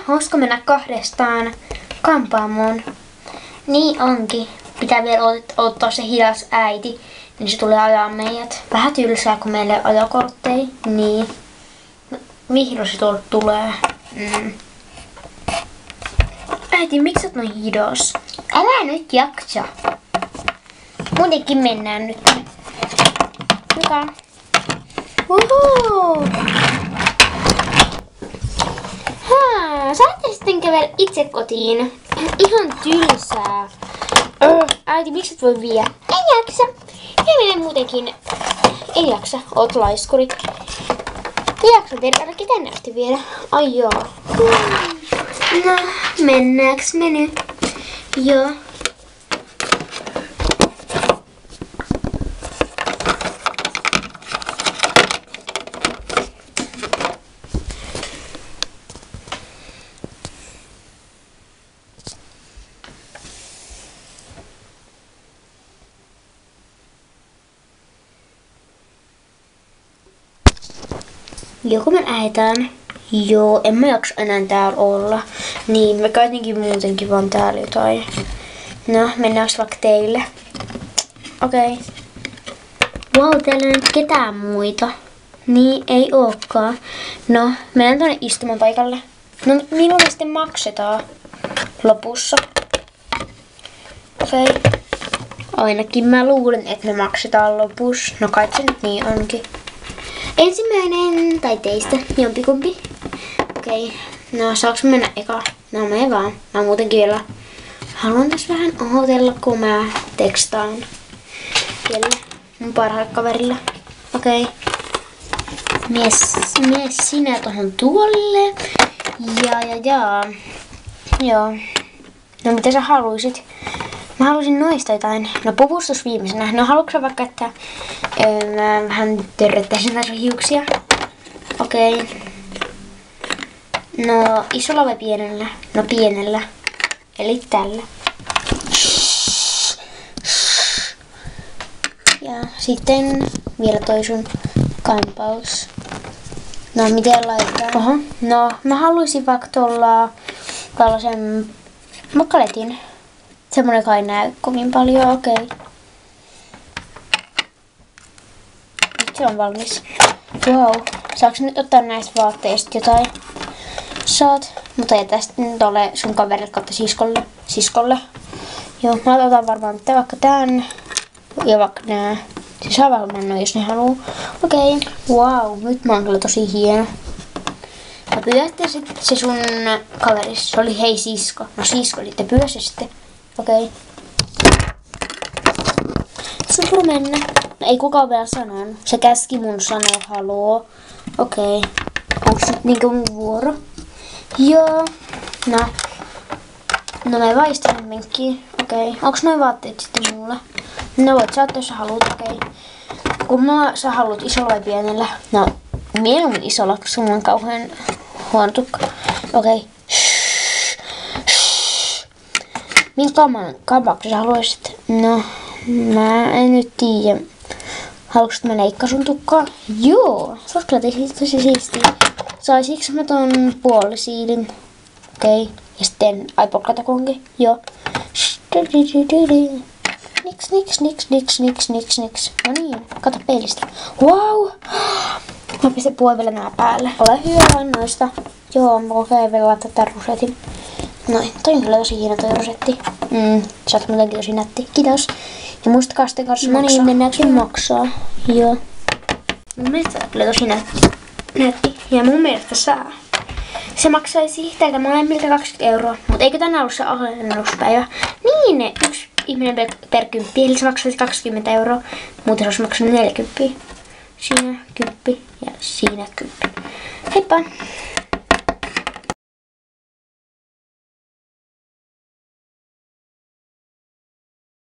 hauska mennä kahdestaan kampaamoon. Niin onkin. Pitää vielä ottaa se hidas äiti, niin se tulee ajaa meidät. Vähän tylsää, kun meille ajokortteja. Niin. No, vihdoin se tuolta tulee. Äiti, miksi oot noin hidas? Älä nyt jaksa. Muutenkin mennään nyt. Mikä? Uhuu! Saatte sitten kävellä itse kotiin. Ihan tylsää. Äiti, miksi et voi viedä? En jaksa. Ja minä muutenkin en jaksa. Oot laiskuri. Ja jaksa tehdä ainakin tänne asti viedä. Ai joo. No, mennääks me nyt? Joo. Joko me lähdetään? Joo, en mä jaksa enää täällä olla. Niin, me kuitenkin muutenkin vaan täällä jotain. No, mennäänkö vaikka teille? Okei. Wow, täällä ei nyt ketään muita. Niin, ei ookaan. No, mennään tuonne istuman paikalle. No, milloin me sitten maksetaan? Lopussa. Okei. Ainakin mä luulen, että me maksetaan lopussa. No kai se nyt niin onkin. Ensimmäinen tai teistä, jompikumpi. Okei, no saaks mennä eka? No mene vaan. Mä muutenkin vielä haluan tässä vähän ootella, kun mä tekstaan vielä mun parhaalle kaverille. Okei. Mies sinä tohon tuolille. Joo. No mitä sä haluisit? Mä haluaisin noista jotain. No puvustus viimeisenä. No haluatko vaikka, että mä vähän törröttäisin näitä hiuksia? Okei. No isolla vai pienellä? No pienellä. Eli tällä. Ja sitten vielä toi sun kampaus. No miten laitetaan? Oho. No mä haluaisin vaikka tällaisen mokaletin. Semmonen kai näy kovin paljon, okei. Nyt se on valmis. Wow. Saaks nyt ottaa näistä vaatteista jotain? Saat. Mutta jätä sitten tolle sun kaverille kautta siskolle. Joo, mä otan varmaan vaikka tän. Ja vaikka nää. Se saa varmaan noin, jos ne haluu. Okei. Wow, nyt mä oon kyllä tosi hieno. Mä pyydätte sitten se sun kaveris. Se oli hei sisko. No sisko, eli te pyydä se sitten. Okei. Sun sulla mennä. No ei kukaan vielä sanonut. Se käski mun sanoa haloo. Okei. Onks nyt niinku mun vuoro? Joo. No me vaistan menkkiin. Okei. Onks noin vaatteet sitten mulle? No voit sä ottaa jos sä haluut. Okei. Sä haluut isolla vai pienellä? No mieluummin isolla, koska mulla on kauhean huono tukka. Okei. Minkä kampauksen sä haluaisit? No, mä en nyt tiedä. Haluatko mä leikkaa sun tukkaa? Joo, se on kyllä tosi siistiä. Saisinko mä ton puolisiilin? Okei. Ja sitten aipolkatakonkin. Joo. Niks. No niin, kato peilistä. Wow! Mä pistän puolella nää päälle. Ole hyvä noista. Joo, mä kokeilen vielä laittaa tän rusetin. Noin, toi on kyllä tosi hieno toi rosetti. Sä oot muutenkin tosi nätti. Kiitos. Ja muistakaa sitten kanssa maksaa. No niin, mennäänkö maksaa? Joo. Mun mielestä on kyllä tosi nätti. Ja mun mielestä saa. Se maksaisi teiltä molemmilta 20 €. Mutta eikö tänään ollut se alennuspäivä? Niin, yksi ihminen per 10. Eli se maksaisi 20 €. Muuten se olisi maksanut 40. Siinä 10 ja siinä 10. Heippa!